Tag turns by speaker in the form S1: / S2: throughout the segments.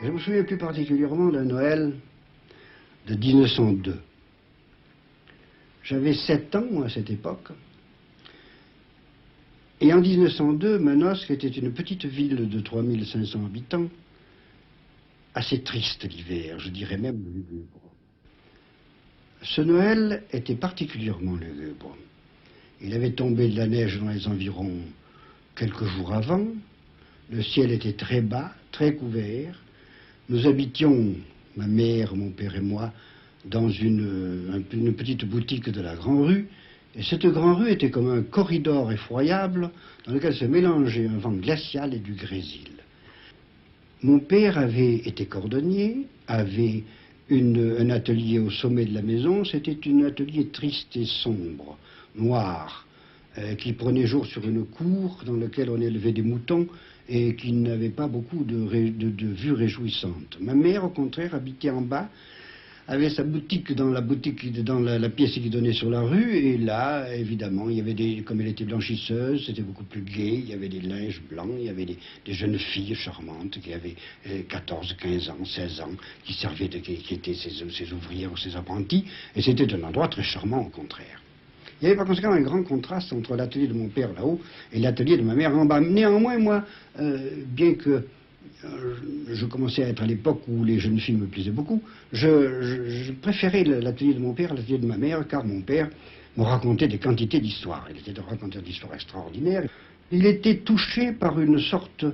S1: Je me souviens plus particulièrement d'un Noël de 1902. J'avais 7 ans à cette époque. Et en 1902, Manosque était une petite ville de 3500 habitants, assez triste l'hiver, je dirais même lugubre. Ce Noël était particulièrement lugubre. Il avait tombé de la neige dans les environs quelques jours avant. Le ciel était très bas, très couvert. Nous habitions, ma mère, mon père et moi, dans une petite boutique de la Grande Rue. Et cette Grande Rue était comme un corridor effroyable dans lequel se mélangeait un vent glacial et du grésil. Mon père avait été cordonnier, avait un atelier au sommet de la maison. C'était un atelier triste et sombre, noir, qui prenait jour sur une cour dans laquelle on élevait des moutons et qui n'avait pas beaucoup de vues réjouissantes. Ma mère, au contraire, habitait en bas, avait sa boutique dans la pièce qui donnait sur la rue, et là, évidemment, il y avait comme elle était blanchisseuse, c'était beaucoup plus gai, il y avait des linges blancs, il y avait des jeunes filles charmantes qui avaient 14, 15 ans, 16 ans, qui étaient ses ouvrières ou ses apprentis, et c'était un endroit très charmant, au contraire. Il y avait par conséquent un grand contraste entre l'atelier de mon père là-haut et l'atelier de ma mère en bas. Néanmoins, moi, bien que je commençais à être à l'époque où les jeunes filles me plaisaient beaucoup, je préférais l'atelier de mon père à l'atelier de ma mère, car mon père me racontait des quantités d'histoires. Il était un raconteur d'histoires extraordinaires. Il était touché par une sorte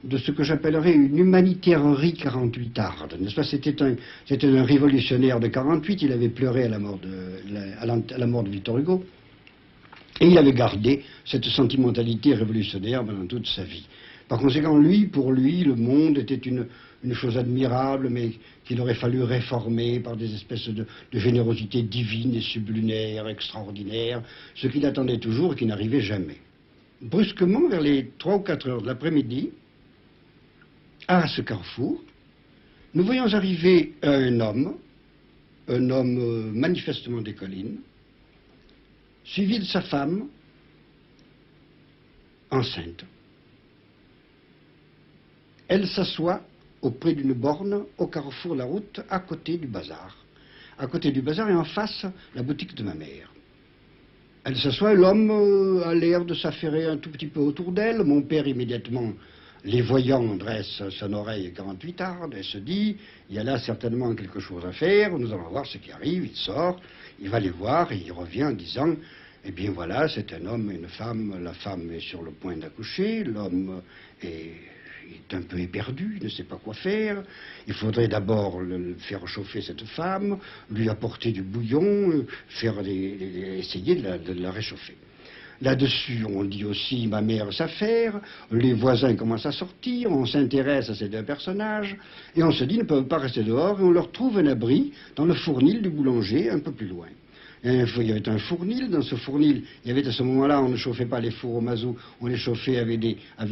S1: de ce que j'appellerais une humanitaire-rie 48arde, n'est-ce pas? C'était un révolutionnaire de 48, il avait pleuré à la mort de Victor Hugo, et il avait gardé cette sentimentalité révolutionnaire pendant toute sa vie. Par conséquent, pour lui, le monde était une chose admirable, mais qu'il aurait fallu réformer par des espèces de générosité divine et sublunaire, extraordinaire, ce qu'il attendait toujours et qui n'arrivait jamais. Brusquement, vers les 3 ou 4 heures de l'après-midi, à ce carrefour, nous voyons arriver un homme manifestement des collines, suivi de sa femme, enceinte. Elle s'assoit auprès d'une borne au carrefour de la route, à côté du bazar. À côté du bazar et en face, la boutique de ma mère. Elle s'assoit, l'homme a l'air de s'affairer un tout petit peu autour d'elle. Mon père, immédiatement, les voyant, dresse son oreille 48arde et se dit, il y a là certainement quelque chose à faire, nous allons voir ce qui arrive. Il sort, il va les voir et il revient en disant, eh bien voilà, c'est un homme et une femme, la femme est sur le point d'accoucher, l'homme est un peu éperdu, il ne sait pas quoi faire. Il faudrait d'abord faire chauffer cette femme, lui apporter du bouillon, essayer de la réchauffer. Là-dessus, on dit aussi ma mère s'affaire, les voisins commencent à sortir, on s'intéresse à ces deux personnages, et on se dit ils ne peuvent pas rester dehors, et on leur trouve un abri dans le fournil du boulanger, un peu plus loin. Il y avait un fournil, dans ce fournil, il y avait à ce moment-là, on ne chauffait pas les fours au mazout, on les chauffait avec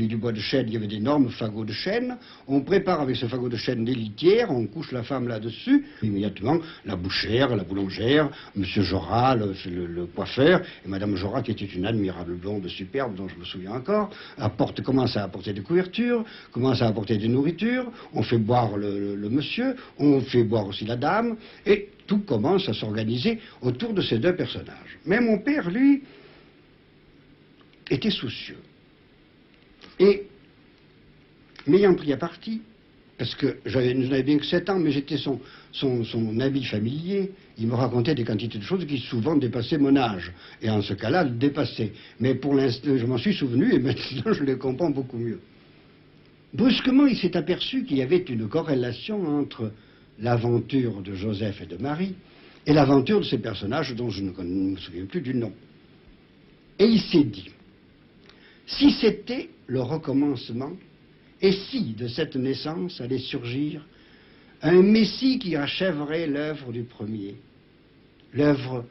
S1: du bois de chêne, il y avait d'énormes fagots de chêne, on prépare avec ce fagot de chêne des litières, on couche la femme là-dessus, immédiatement, la bouchère, la boulangère, monsieur Jorat, le coiffeur, et madame Jorat, qui était une admirable blonde superbe, dont je me souviens encore, commence à apporter des couvertures, commence à apporter des nourritures, on fait boire le monsieur, on fait boire aussi la dame, et tout commence à s'organiser autour de ces deux personnages. Mais mon père, lui, était soucieux. Et, m'ayant pris à partie, parce que je n'avais bien que 7 ans, mais j'étais son ami familier, il me racontait des quantités de choses qui souvent dépassaient mon âge. Et en ce cas-là, le dépassaient. Mais pour l'instant, je m'en suis souvenu et maintenant je les comprends beaucoup mieux. Brusquement, il s'est aperçu qu'il y avait une corrélation entre l'aventure de Joseph et de Marie, et l'aventure de ces personnages dont je ne me souviens plus du nom. Et il s'est dit, si c'était le recommencement, et si de cette naissance allait surgir un Messie qui achèverait l'œuvre du premier, l'œuvre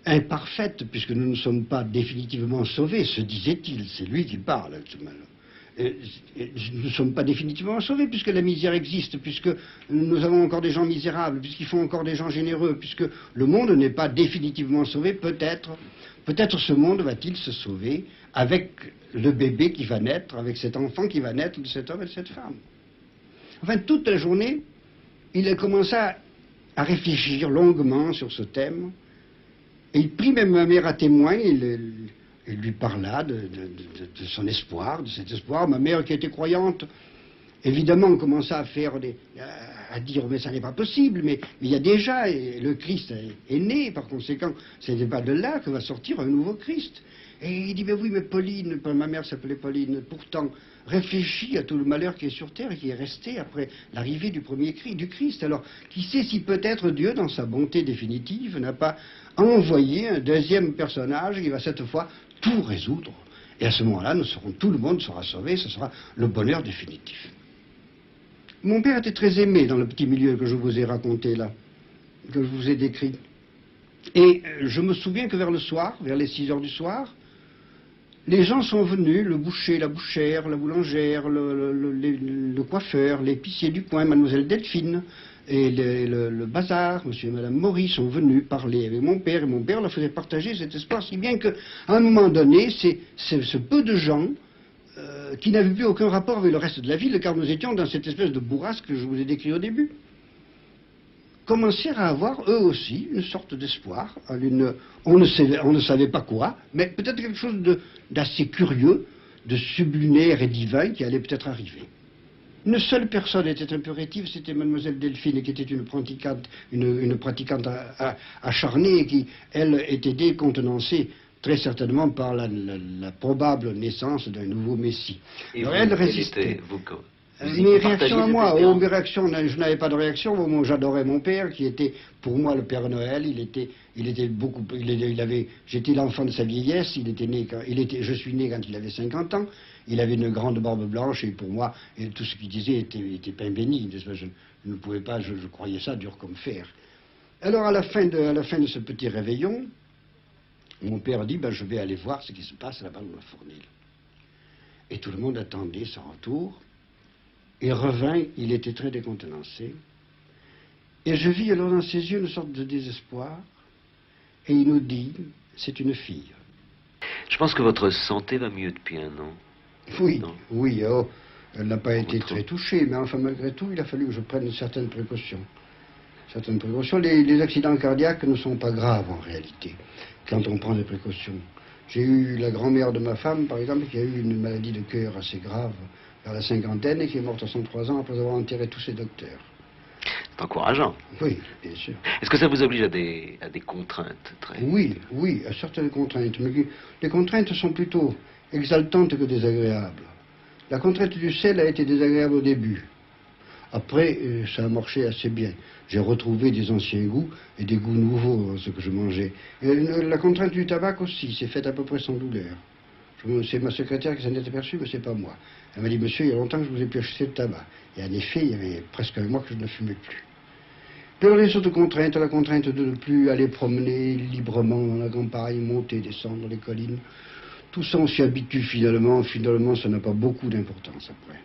S1: imparfaite, puisque nous ne sommes pas définitivement sauvés, se disait-il, c'est lui qui parle actuellement. Nous ne sommes pas définitivement sauvés, puisque la misère existe, puisque nous avons encore des gens misérables, puisqu'il faut encore des gens généreux, puisque le monde n'est pas définitivement sauvé, peut-être ce monde va-t-il se sauver avec le bébé qui va naître, avec cet enfant qui va naître de cet homme et de cette femme. Enfin, toute la journée, il a commencé à réfléchir longuement sur ce thème. Et il prit même ma mère à témoin, il lui parla de son espoir, de cet espoir. Ma mère, qui était croyante, évidemment, commença à dire, mais ça n'est pas possible, mais il y a déjà, et le Christ est né, par conséquent, ce n'est pas de là que va sortir un nouveau Christ. Et il dit, mais oui, mais Pauline, ma mère s'appelait Pauline, pourtant, réfléchit à tout le malheur qui est sur terre et qui est resté après l'arrivée du premier cri du Christ. Alors, qui sait si peut-être Dieu, dans sa bonté définitive, n'a pas envoyé un deuxième personnage qui va cette fois tout résoudre. Et à ce moment-là, tout le monde sera sauvé, ce sera le bonheur définitif. Mon père était très aimé dans le petit milieu que je vous ai raconté là, que je vous ai décrit. Et je me souviens que vers le soir, vers les 6 heures du soir, les gens sont venus, le boucher, la bouchère, la boulangère, le coiffeur, l'épicier du coin, mademoiselle Delphine, et le bazar, monsieur et madame Maurice sont venus parler avec mon père, et mon père leur faisait partager cet espoir, si bien qu'à un moment donné, ce peu de gens qui n'avaient plus aucun rapport avec le reste de la ville, car nous étions dans cette espèce de bourrasque que je vous ai décrit au début, commencèrent à avoir, eux aussi, une sorte d'espoir. On ne savait pas quoi, mais peut-être quelque chose d'assez curieux, de sublimaire et divin qui allait peut-être arriver. Une seule personne était un peu rétive, c'était mademoiselle Delphine, qui était une pratiquante acharnée, et qui, elle, était décontenancée très certainement par la probable naissance d'un nouveau Messie.
S2: Et
S1: alors,
S2: vous,
S1: elle résistait.
S2: Mes
S1: réactions à moi, mes réactions, je n'avais pas de réaction. Moi, j'adorais mon père, qui était pour moi le Père Noël. J'étais l'enfant de sa vieillesse. Je suis né quand il avait 50 ans. Il avait une grande barbe blanche et pour moi, tout ce qu'il disait était pain béni. Je ne pouvais pas, je croyais ça dur comme fer. Alors à la fin de ce petit réveillon, mon père dit, je vais aller voir ce qui se passe là-bas dans la fournile. Et tout le monde attendait son retour. Il revint, il était très décontenancé. Et je vis alors dans ses yeux une sorte de désespoir. Et il nous dit, c'est une fille.
S2: Je pense que votre santé va mieux depuis un an.
S1: Oui,
S2: non?
S1: Oui, elle n'a pas été très touchée, mais enfin malgré tout, il a fallu que je prenne certaines précautions. Les accidents cardiaques ne sont pas graves en réalité, quand on prend des précautions. J'ai eu la grand-mère de ma femme, par exemple, qui a eu une maladie de cœur assez grave vers la cinquantaine et qui est morte à 103 ans après avoir enterré tous ses docteurs.
S2: C'est encourageant.
S1: Oui, bien sûr.
S2: Est-ce que ça vous oblige à des contraintes
S1: Oui, à certaines contraintes. Mais les contraintes sont plutôt exaltantes que désagréables. La contrainte du sel a été désagréable au début. Après, ça a marché assez bien. J'ai retrouvé des anciens goûts et des goûts nouveaux, ce que je mangeais. Et la contrainte du tabac aussi, c'est fait à peu près sans douleur. C'est ma secrétaire qui s'en est aperçue, mais c'est pas moi. Elle m'a dit, monsieur, il y a longtemps que je vous ai pu acheter le tabac. Et en effet, il y avait presque un mois que je ne fumais plus. Puis les autres contraintes, la contrainte de ne plus aller promener librement dans la campagne, monter, descendre les collines. Tout ça, on s'y habitue finalement. Finalement, ça n'a pas beaucoup d'importance après.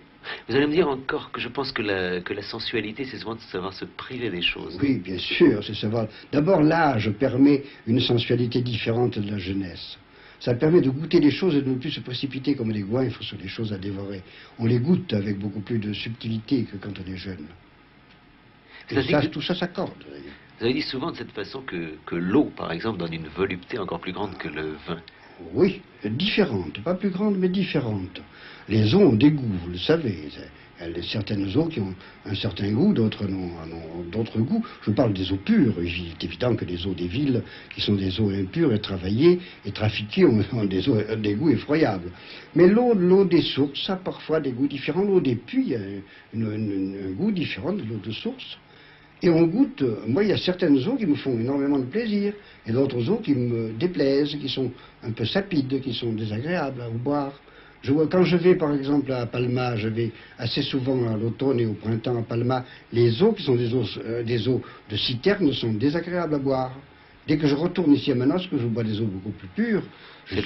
S2: Vous allez me dire encore que je pense que la sensualité, c'est souvent de savoir se priver des choses.
S1: Oui, bien sûr, c'est savoir. D'abord, l'âge permet une sensualité différente de la jeunesse. Ça permet de goûter les choses et de ne plus se précipiter comme des goinfres sur les choses à dévorer. On les goûte avec beaucoup plus de subtilité que quand on est jeune. Et tout ça s'accorde, d'ailleurs.
S2: Vous avez dit souvent de cette façon que l'eau, par exemple, donne une volupté encore plus grande que le vin.
S1: Oui, différente, pas plus grande, mais différente. Les eaux ont des goûts, vous le savez. Il y a certaines eaux qui ont un certain goût, d'autres ont d'autres goûts. Je parle des eaux pures. Il est évident que les eaux des villes, qui sont des eaux impures et travaillées et trafiquées, ont des goûts effroyables. Mais l'eau des sources a parfois des goûts différents. L'eau des puits a un goût différent de l'eau de source. Et on goûte, moi il y a certaines eaux qui me font énormément de plaisir, et d'autres eaux qui me déplaisent, qui sont un peu sapides, qui sont désagréables à boire. Quand je vais par exemple à Palma, je vais assez souvent à l'automne et au printemps à Palma, les eaux qui sont des eaux de citerne sont désagréables à boire. Dès que je retourne ici à Manosque, je bois des eaux beaucoup plus pures.
S2: J'ai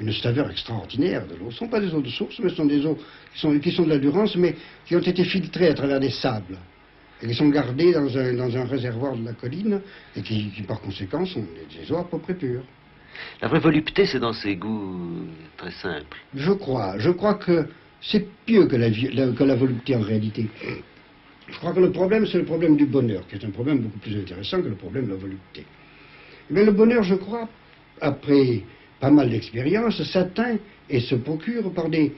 S1: une saveur extraordinaire de l'eau. Ce ne sont pas des eaux de source, mais ce sont des eaux qui sont de la Durance, mais qui ont été filtrées à travers des sables. Et qui sont gardées dans un réservoir de la colline, et qui par conséquent sont des eaux à peu près pures.
S2: La vraie volupté, c'est dans ses goûts très simples.
S1: Je crois que C'est mieux que la volupté en réalité. Je crois que le problème, c'est le problème du bonheur, qui est un problème beaucoup plus intéressant que le problème de la volupté. Mais le bonheur, je crois, après pas mal d'expériences, s'atteint et se procure par des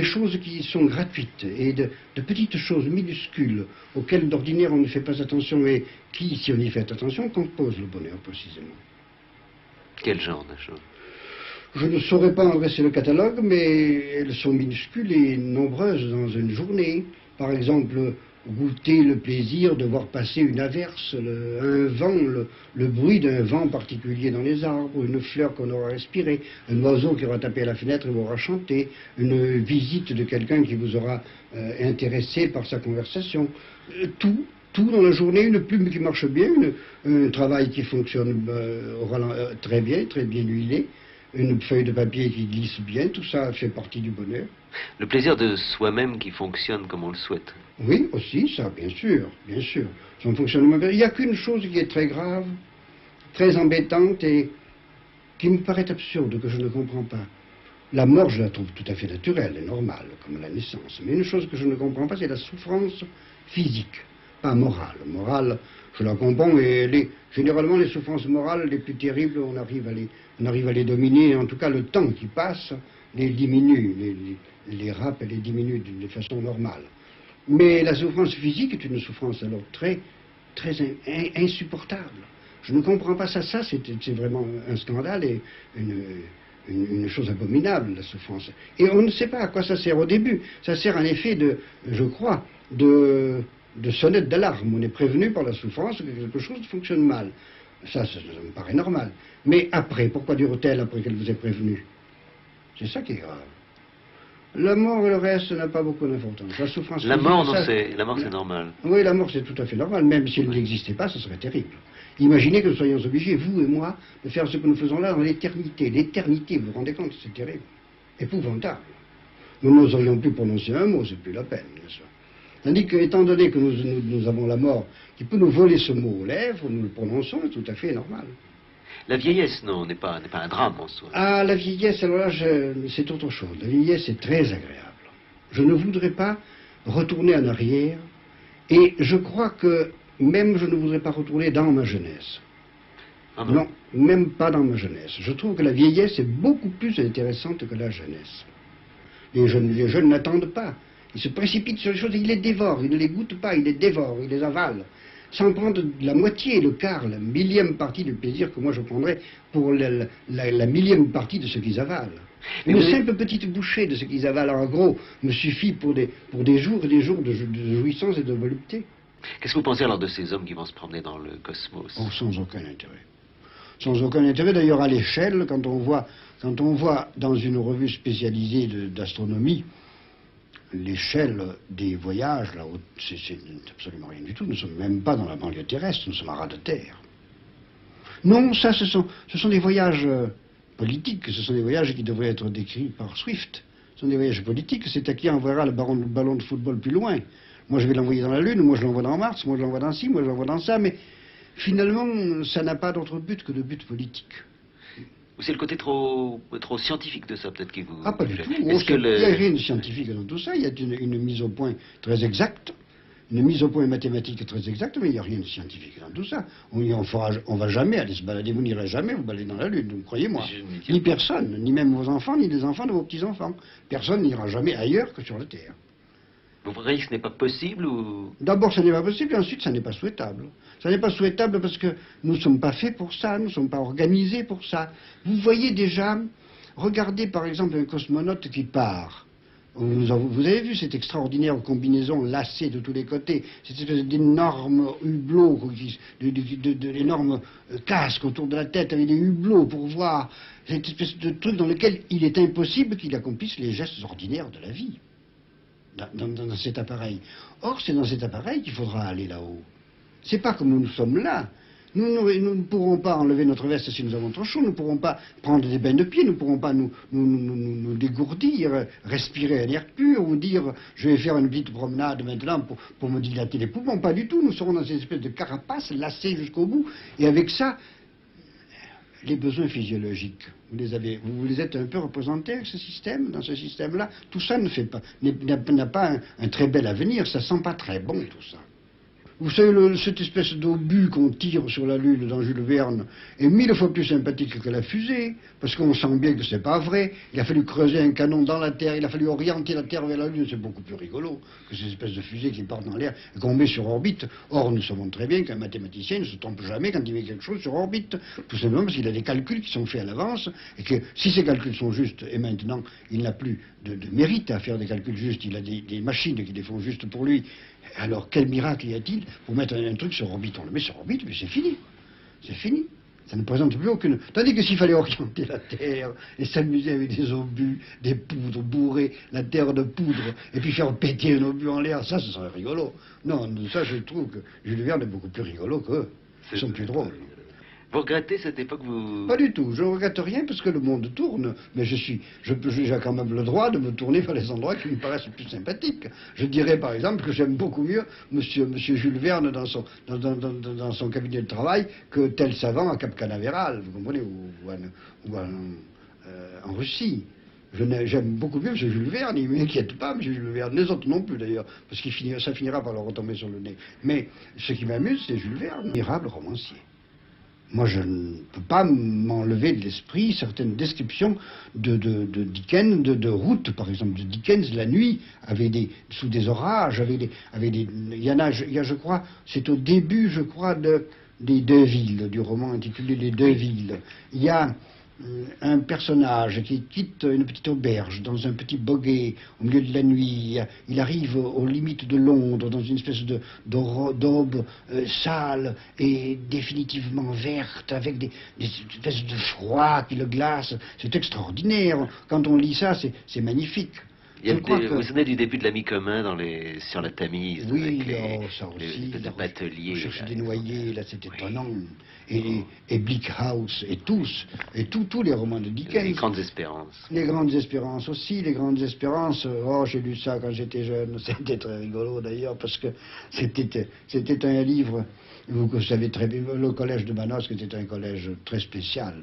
S1: choses qui sont gratuites et de petites choses minuscules auxquelles d'ordinaire on ne fait pas attention et qui, si on y fait attention, composent le bonheur précisément.
S2: Quel genre de choses?
S1: Je ne saurais pas en dresser le catalogue, mais elles sont minuscules et nombreuses dans une journée. Par exemple, goûter le plaisir de voir passer une averse, un vent, le bruit d'un vent particulier dans les arbres, une fleur qu'on aura respirée, un oiseau qui aura tapé à la fenêtre et vous aura chanté, une visite de quelqu'un qui vous aura intéressé par sa conversation. Tout dans la journée, une plume qui marche bien, un travail qui fonctionne très bien huilé, une feuille de papier qui glisse bien, tout ça fait partie du bonheur.
S2: Le plaisir de soi-même qui fonctionne comme on le souhaite.
S1: Oui, aussi, ça, bien sûr, bien sûr. Son fonctionnement. Il n'y a qu'une chose qui est très grave, très embêtante et qui me paraît absurde, que je ne comprends pas. La mort, je la trouve tout à fait naturelle et normale, comme la naissance. Mais une chose que je ne comprends pas, c'est la souffrance physique, pas morale. Morale, je la comprends, et généralement, les souffrances morales les plus terribles, on arrive à les dominer. En tout cas, le temps qui passe les diminue, les râpe et les diminue de façon normale. Mais la souffrance physique est une souffrance alors très insupportable. Je ne comprends pas ça. Ça, c'est vraiment un scandale et une chose abominable, la souffrance. Et on ne sait pas à quoi ça sert au début. Ça sert en effet je crois, de sonnette d'alarme. On est prévenu par la souffrance que quelque chose fonctionne mal. Ça me paraît normal. Mais après, pourquoi dure-t-elle après qu'elle vous ait prévenu? C'est ça qui est grave. La mort et le reste n'a pas beaucoup d'importance. La souffrance.
S2: La mort, c'est normal.
S1: Oui, la mort, c'est tout à fait normal. Même si elle n'existait pas, ce serait terrible. Imaginez que nous soyons obligés, vous et moi, de faire ce que nous faisons là dans l'éternité. L'éternité, vous vous rendez compte, c'est terrible. Épouvantable. Nous n'oserions plus prononcer un mot, c'est plus la peine, bien sûr. Tandis que, étant donné que nous avons la mort qui peut nous voler ce mot aux lèvres, nous le prononçons, c'est tout à fait normal.
S2: La vieillesse, non, n'est pas un drame en soi.
S1: Ah, la vieillesse, alors là, c'est autre chose. La vieillesse est très agréable. Je ne voudrais pas retourner en arrière, et je crois que même je ne voudrais pas retourner dans ma jeunesse.
S2: Ah non.
S1: Non, même pas dans ma jeunesse. Je trouve que la vieillesse est beaucoup plus intéressante que la jeunesse. Les jeunes n'attendent pas. Ils se précipitent sur les choses et ils les dévorent. Ils ne les goûtent pas, ils les dévorent, ils les avalent. Sans prendre la moitié, le quart, la millième partie du plaisir que moi je prendrais pour la millième partie de ce qu'ils avalent. Une simple petite bouchée de ce qu'ils avalent, en gros, me suffit pour des jours et des jours de jouissance et de volupté.
S2: Qu'est-ce que vous pensez alors de ces hommes qui vont se promener dans le cosmos?
S1: Oh, sans aucun intérêt. Sans aucun intérêt, d'ailleurs, à l'échelle, quand on voit dans une revue spécialisée d'astronomie, l'échelle des voyages, là, c'est absolument rien du tout. Nous ne sommes même pas dans la banlieue terrestre, nous sommes à ras de terre. Non, ça, ce sont des voyages politiques, ce sont des voyages qui devraient être décrits par Swift. Ce sont des voyages politiques, c'est à qui enverra le ballon de football plus loin. Moi, je vais l'envoyer dans la Lune, moi, je l'envoie dans Mars, moi, je l'envoie dans ci, moi, je l'envoie dans ça, mais finalement, ça n'a pas d'autre but que de but politique.
S2: Ou c'est le côté trop scientifique de ça, peut-être, qui vous...
S1: Ah, pas du tout.
S2: Il
S1: n'y a rien de scientifique dans tout ça. Il y a une mise au point très exacte, une mise au point mathématique très exacte, mais il n'y a rien de scientifique dans tout ça. On va jamais aller se balader, vous n'irez jamais vous balader dans la Lune, croyez-moi. Ni personne, ni même vos enfants, ni les enfants de vos petits-enfants. Personne n'ira jamais ailleurs que sur la Terre.
S2: Vous croyez que ce n'est pas possible ou...
S1: D'abord, ce n'est pas possible, et ensuite, ça n'est pas souhaitable. Ça n'est pas souhaitable parce que nous ne sommes pas faits pour ça, nous ne sommes pas organisés pour ça. Vous voyez déjà, regardez par exemple un cosmonaute qui part. Vous avez vu cette extraordinaire combinaison lacée de tous les côtés, cette espèce d'énorme hublot, de l'énorme casque autour de la tête avec des hublots pour voir, cette espèce de truc dans lequel il est impossible qu'il accomplisse les gestes ordinaires de la vie. Dans cet appareil. Or, c'est dans cet appareil qu'il faudra aller là-haut. C'est pas comme nous sommes là. Nous ne pourrons pas enlever notre veste si nous avons trop chaud, nous ne pourrons pas prendre des bains de pied, nous ne pourrons pas nous dégourdir, respirer un air pur, ou dire je vais faire une petite promenade maintenant pour me dilater les poumons. Pas du tout, nous serons dans cette espèce de carapace lacée jusqu'au bout, et avec ça, les besoins physiologiques. Vous les êtes un peu représentés avec ce système, dans ce système-là. Tout ça n'a pas un très bel avenir, ça sent pas très bon tout ça. Vous savez, cette espèce d'obus qu'on tire sur la Lune dans Jules Verne est 1000 fois plus sympathique que la fusée, parce qu'on sent bien que c'est pas vrai. Il a fallu creuser un canon dans la Terre, il a fallu orienter la Terre vers la Lune, c'est beaucoup plus rigolo que ces espèces de fusées qui partent dans l'air et qu'on met sur orbite. Or, nous savons très bien qu'un mathématicien ne se trompe jamais quand il met quelque chose sur orbite, tout simplement parce qu'il a des calculs qui sont faits à l'avance, et que si ces calculs sont justes, et maintenant il n'a plus de mérite à faire des calculs justes, il a des machines qui les font justes pour lui. Alors, quel miracle y a-t-il pour mettre un truc sur orbite? On le met sur orbite, mais c'est fini. C'est fini. Ça ne présente plus aucune... Tandis que s'il fallait orienter la Terre et s'amuser avec des obus, des poudres, bourrer la Terre de poudre, et puis faire péter un obus en l'air, ça, ce serait rigolo. Non, ça, je trouve que Jules Verne est beaucoup plus rigolo qu'eux. Ils sont plus drôles.
S2: Vous regrettez cette époque, vous...
S1: Pas du tout. Je ne regrette rien parce que le monde tourne. Mais j'ai quand même le droit de me tourner vers les endroits qui me paraissent plus sympathiques. Je dirais par exemple que j'aime beaucoup mieux monsieur Jules Verne dans son cabinet de travail que tel savant à Cap Canaveral, vous comprenez, ou en Russie. J'aime beaucoup mieux M. Jules Verne, il ne m'inquiète pas, M. Jules Verne, les autres non plus d'ailleurs, parce que ça finira par leur retomber sur le nez. Mais ce qui m'amuse, c'est Jules Verne, admirable romancier. Moi, je ne peux pas m'enlever de l'esprit certaines descriptions de Dickens, de route, par exemple, de Dickens, la nuit, sous des orages, il y a, je crois, c'est au début, je crois, des Deux Villes, du roman intitulé Les Deux Villes. Il y a un personnage qui quitte une petite auberge dans un petit boguet au milieu de la nuit. Il arrive aux limites de Londres dans une espèce d'aube sale et définitivement verte avec des espèces de froid qui le glacent. C'est extraordinaire. Quand on lit ça, c'est magnifique.
S2: Vous vous souvenez du début de l'ami commun sur la Tamise?
S1: Oui, ça aussi.
S2: Les bateliers.
S1: On cherchait des noyés, là, c'est étonnant. Et Bleak House, et tous les romans de Dickens.
S2: Les Grandes Espérances.
S1: Les Grandes Espérances aussi, les Grandes Espérances. Oh, j'ai lu ça quand j'étais jeune. C'était très rigolo d'ailleurs, parce que c'était un livre, vous savez très bien, le collège de Manosque était un collège très spécial.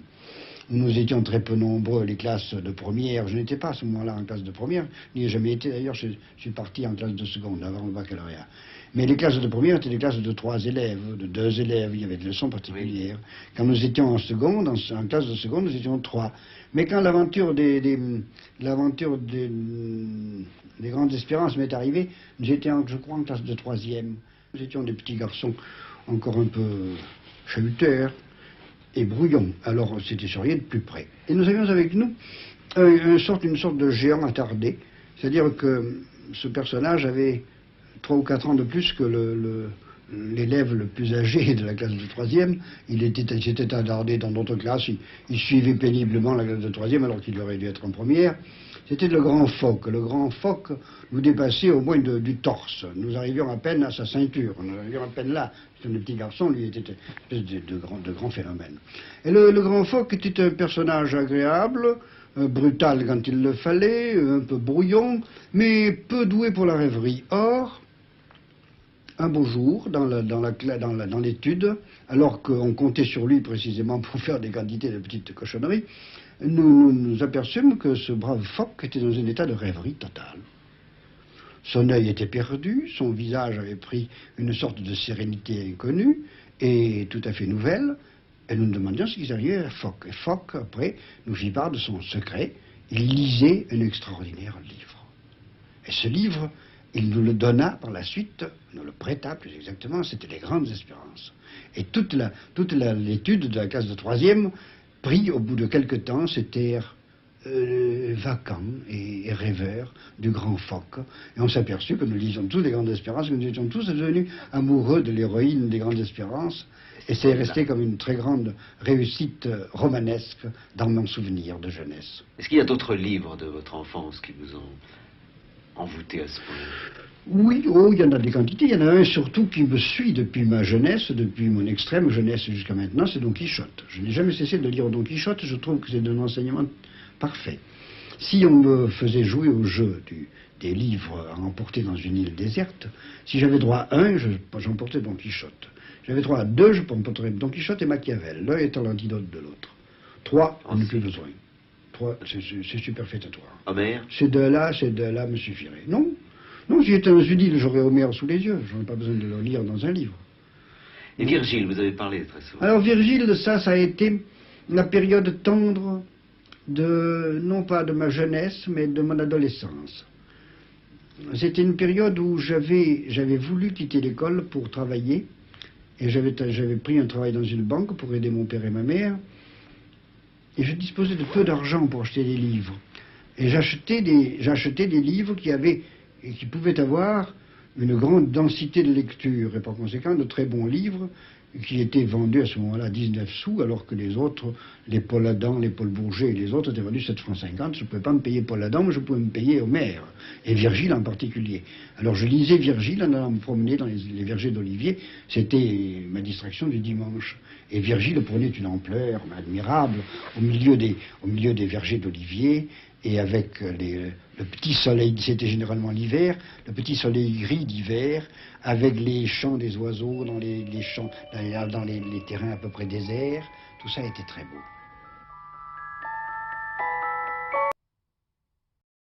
S1: Nous étions très peu nombreux, les classes de première. Je n'étais pas à ce moment-là en classe de première, n'y ai jamais été d'ailleurs, je suis parti en classe de seconde, avant le baccalauréat. Mais les classes de première étaient des classes de 3 élèves, de 2 élèves, il y avait des leçons particulières. Oui. Quand nous étions en seconde, en classe de seconde, nous étions 3. Mais quand l'aventure des Grandes Espérances m'est arrivée, j'étais, je crois, en classe de 3e. Nous étions des petits garçons encore un peu chaluteurs et brouillons. Alors c'était sur rien de plus près. Et nous avions avec nous une sorte de géant attardé. C'est-à-dire que ce personnage avait 3 ou 4 ans de plus que l'élève le plus âgé de la classe de 3e. Il s'était attardé dans d'autres classes. Il suivait péniblement la classe de 3e alors qu'il aurait dû être en première. C'était le grand phoque. Le grand phoque nous dépassait au moins du torse. Nous arrivions à peine à sa ceinture. Nous arrivions à peine là. C'était un petit garçon, lui était une espèce de grand phénomène. Et le grand phoque était un personnage agréable, brutal quand il le fallait, un peu brouillon, mais peu doué pour la rêverie. Or, un beau jour, dans l'étude, alors qu'on comptait sur lui précisément pour faire des quantités de petites cochonneries, nous nous aperçûmes que ce brave phoque était dans un état de rêverie totale. Son œil était perdu, son visage avait pris une sorte de sérénité inconnue et tout à fait nouvelle, et nous nous demandions ce qui arrivait à Phoque. Et Phoque, après, nous fit part de son secret. Il lisait un extraordinaire livre. Et ce livre, il nous le donna par la suite, nous le prêta plus exactement, c'était Les Grandes Espérances. Et toute l'étude de la classe de 3e prit au bout de quelque temps cet air vacant et rêveur du grand phoque. Et on s'aperçut que nous lisions tous Les Grandes Espérances, que nous étions tous devenus amoureux de l'héroïne des Grandes Espérances. Et c'est resté comme une très grande réussite romanesque dans mon souvenir de jeunesse.
S2: Est-ce qu'il y a d'autres livres de votre enfance qui vous ont envoûté à ce point?
S1: Oui, il y en a des quantités. Il y en a un surtout qui me suit depuis ma jeunesse, depuis mon extrême jeunesse jusqu'à maintenant, c'est Don Quichotte. Je n'ai jamais cessé de lire Don Quichotte, je trouve que c'est un enseignement parfait. Si on me faisait jouer au jeu des livres à emporter dans une île déserte, si j'avais droit à un, j'emportais Don Quichotte. J'avais droit à 2, je emporterais Don Quichotte et Machiavel, l'un étant l'antidote de l'autre. 3, on n'a plus besoin. 3, c'est superfétatoire.
S2: Homère?
S1: Ces deux-là me suffiraient. Non, non, si j'étais un Udile, j'aurais Homère sous les yeux. Je n'aurais pas besoin de le lire dans un livre.
S2: Et Virgile, vous avez parlé très souvent.
S1: Alors Virgile, ça a été la période tendre de, non pas de ma jeunesse, mais de mon adolescence. C'était une période où j'avais voulu quitter l'école pour travailler, et j'avais pris un travail dans une banque pour aider mon père et ma mère, et je disposais de peu d'argent pour acheter des livres. Et j'achetais des livres qui pouvaient avoir une grande densité de lecture, et par conséquent de très bons livres, qui étaient vendus à ce moment-là 19 sous, alors que les autres, les Paul Adam, les Paul Bourget et les autres étaient vendus 7 francs 50. Je ne pouvais pas me payer Paul Adam, mais je pouvais me payer Homère, et Virgile en particulier. Alors je lisais Virgile en allant me promener dans les vergers d'oliviers, c'était ma distraction du dimanche. Et Virgile prenait une ampleur admirable au milieu des vergers d'oliviers, et avec le petit soleil, c'était généralement l'hiver, le petit soleil gris d'hiver, avec les chants des oiseaux dans les champs, dans les terrains à peu près déserts, tout ça était très beau.